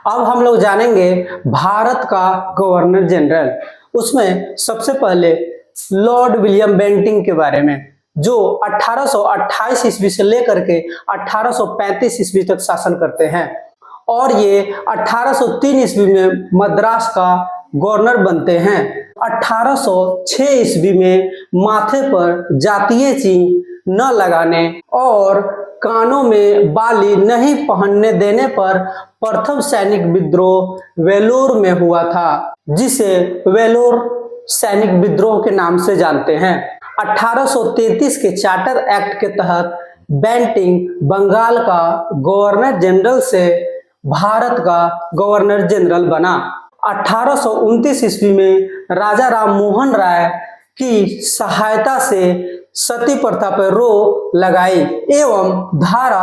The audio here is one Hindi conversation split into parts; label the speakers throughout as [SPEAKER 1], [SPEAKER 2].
[SPEAKER 1] अब हम लोग जानेंगे भारत का गवर्नर जनरल। उसमें सबसे पहले लॉर्ड विलियम बेंटिंक के बारे में, जो 1828 ईस्वी से लेकर के 1835 ईस्वी तक शासन करते हैं और ये 1803 ईस्वी में मद्रास का गवर्नर बनते हैं। 1806 ईस्वी में माथे पर जातीय चिन्ह न लगाने और कानों में बाली नहीं पहनने देने पर प्रथम सैनिक विद्रोह वेलोर में हुआ था, जिसे वेलोर सैनिक विद्रोह के नाम से जानते हैं। 1833 के चार्टर एक्ट के तहत बेंटिंक बंगाल का गवर्नर जनरल से भारत का गवर्नर जनरल बना। 1829 ईस्वी में राजा राम मोहन राय की सहायता से सती प्रथा पर रोक लगाई एवं धारा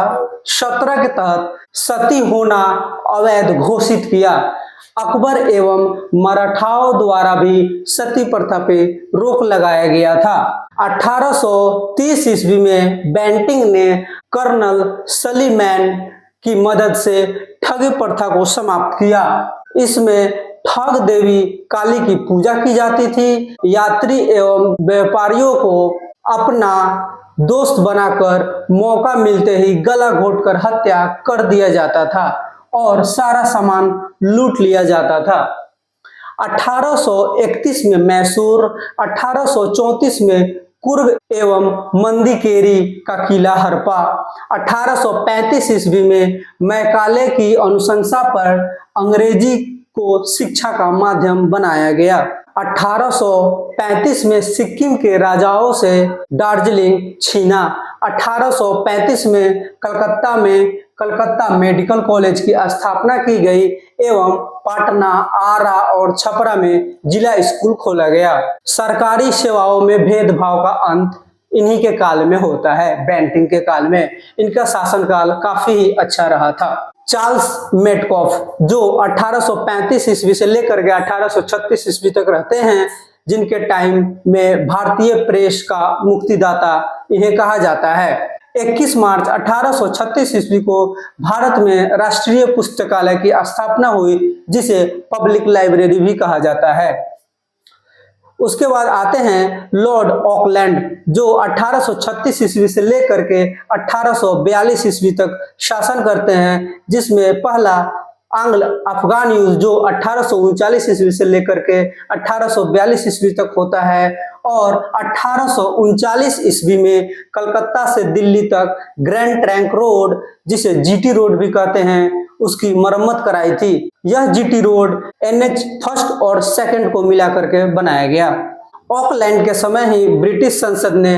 [SPEAKER 1] 17 के तहत सती होना अवैध घोषित किया। अकबर एवं मराठाओं द्वारा भी सती प्रथा पे रोक लगाया गया था। 1830 ईस्वी में बेंटिंक ने कर्नल सलीमैन की मदद से ठगी प्रथा को समाप्त किया। इसमें ठग देवी काली की पूजा की जाती थी। यात्री एवं व्यापारियों को अपना दोस्त बनाकर मौका मिलते ही गला घोटकर हत्या कर दिया जाता था और सारा सामान लूट लिया जाता था। 1831 में मैसूर, 1834 में कुर्ग एवं मंदिकेरी का किला हड़पा। 1835 ईस्वी में मैकाले की अनुशंसा पर अंग्रेजी को शिक्षा का माध्यम बनाया गया। 1835 में सिक्किम के राजाओं से दार्जिलिंग छीना। 1835 में कलकत्ता मेडिकल कॉलेज की स्थापना की गई एवं पटना, आरा और छपरा में जिला स्कूल खोला गया। सरकारी सेवाओं में भेदभाव का अंत इन्हीं के काल में होता है, बेंटिंक के काल में। इनका शासनकाल काफी ही अच्छा रहा था। चार्ल्स मेटकॉफ, जो 1835 ईस्वी से लेकर के 1836 ईस्वी तक रहते हैं, जिनके टाइम में भारतीय प्रेस का मुक्तिदाता इन्हें कहा जाता है। 21 मार्च 1836 ईस्वी को भारत में राष्ट्रीय पुस्तकालय की स्थापना हुई, जिसे पब्लिक लाइब्रेरी भी कहा जाता है। उसके बाद आते हैं लॉर्ड ऑकलैंड, जो 1836 ईस्वी से लेकर के 1842 ईस्वी तक शासन करते हैं, जिसमें पहला आंग्ल अफगान युद्ध जो 1839 ईस्वी से लेकर के 1842 ईस्वी तक होता है और 1839 ईस्वी में कलकत्ता से दिल्ली तक ग्रैंड ट्रंक रोड, जिसे जीटी रोड भी कहते हैं, उसकी मरम्मत कराई थी। यह जीटी रोड NH फर्स्ट और सेकंड को मिला करके बनाया गया। ऑकलैंड के समय ही ब्रिटिश संसद ने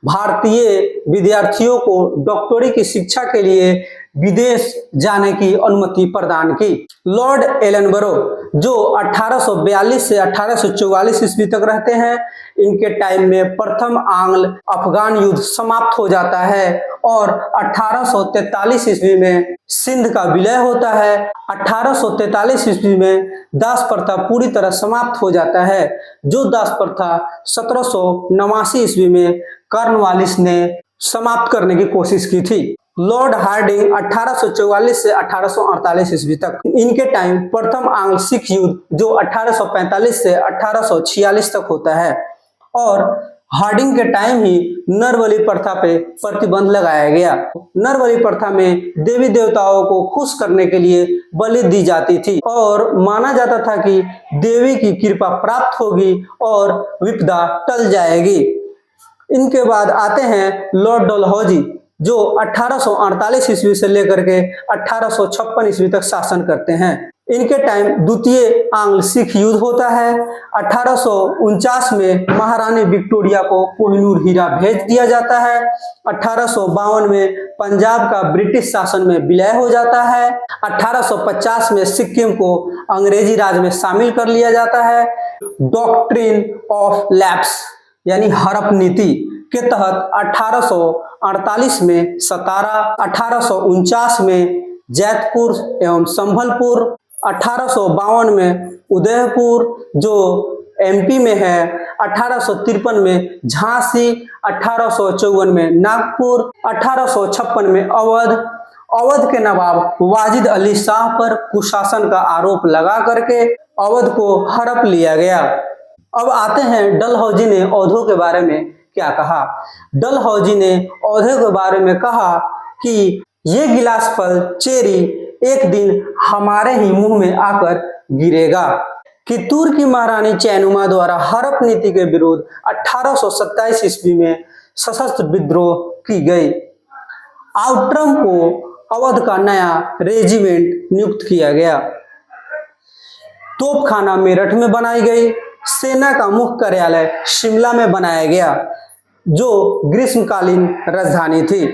[SPEAKER 1] भारतीय विद्यार्थियों को डॉक्टरी की शिक्षा के लिए विदेश जाने की अनुमति प्रदान की। लॉर्ड एलनबरो, जो 1842 से 1844 ईस्वी तक रहते हैं, इनके टाइम में प्रथम आंग्ल अफगान युद्ध समाप्त हो जाता है और 1843 ईस्वी में सिंध का विलय होता है। 1843 ईस्वी में दास प्रथा पूरी तरह समाप्त हो जाता है, जो दास प्रथा 1789 ईस्वी में कॉर्नवालिस ने समाप्त करने की कोशिश की थी। लॉर्ड हार्डिंग 1844 से 1848 ईस्वी तक, इनके टाइम प्रथम आंग्ल सिख युद्ध जो 1845 से 1846 तक होता है और हार्डिंग के टाइम ही नरबलि प्रथा पे प्रतिबंध लगाया गया। नरबलि प्रथा में देवी देवताओं को खुश करने के लिए बलि दी जाती थी और माना जाता था कि देवी की कृपा प्राप्त होगी और विपदा टल जाएगी। इनके बाद आते हैं लॉर्ड डलहौजी, जो 1848 ईस्वी से लेकर के 1856 ईस्वी तक शासन करते हैं। इनके टाइम द्वितीय आंग्ल सिख युद्ध होता है। 1849 में महारानी विक्टोरिया को कोहिनूर हीरा भेज दिया जाता है। 1852 में पंजाब का ब्रिटिश शासन में विलय हो जाता है। 1850 में सिक्किम को अंग्रेजी राज में शामिल कर लिया जाता है। डॉक्ट्रिन ऑफ लैप्स यानी हड़प नीति के तहत 1848 में सतारा, 1849 में जैतपुर एवं संभलपुर, 1852 में उदयपुर जो MP में है, 1853 में झांसी, 1854 में नागपुर, 1856 में अवध अवध के नवाब वाजिद अली शाह पर कुशासन का आरोप लगा करके अवध को हड़प लिया गया। अब आते हैं डलहौजी ने औधो के बारे में क्या कहा। डलहौजी ने औधो के बारे में कहा कि ये गिलास फल चेरी एक दिन हमारे ही मुंह में आकर गिरेगा। कित्तूर की महारानी चैनुमा द्वारा हड़प नीति के विरुद्ध 1827 ईस्वी में सशस्त्र विद्रोह की गई। आउट्रम को अवध का नया रेजिमेंट नियुक्त किया गया। तोपखाना मेरठ में बनाई गई। सेना का मुख्य कार्यालय शिमला में बनाया गया, जो ग्रीष्मकालीन राजधानी थी।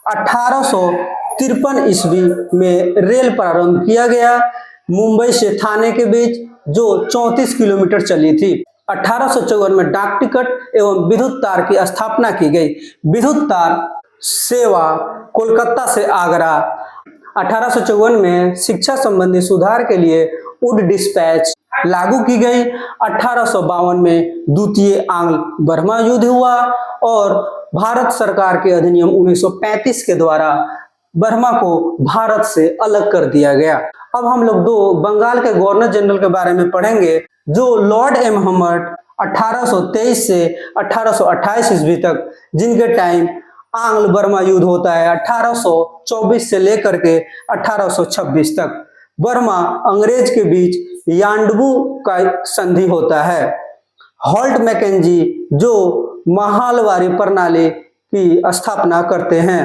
[SPEAKER 1] 1853 ईस्वी में रेल प्रारंभ किया गया मुंबई से थाने के बीच, जो 34 किलोमीटर चली थी। 1854 में डाक टिकट एवं विद्युत तार की स्थापना की गई। विद्युत तार सेवा कोलकाता से आगरा। 1854 में शिक्षा संबंधी सुधार के लिए वुड डिस्पैच लागू की गई। 1852 में द्वितीय आंग्ल बर्मा युद्ध हुआ और भारत सरकार के अधिनियम 1935 के द्वारा बर्मा को भारत से अलग कर दिया गया। अब हम लोग दो बंगाल के गवर्नर जनरल के बारे में पढ़ेंगे, जो लॉर्ड एम हम्मट 1823 से 1828 ईस्वी तक, जिनके टाइम आंग्ल बर्मा युद्ध होता है 1824 से लेकर के 1826 तक। बर्मा अंग्रेज के बीच यांडबू का संधि होता है। हॉल्ट मैकेंजी जो महालवारी प्रणाली की स्थापना करते हैं।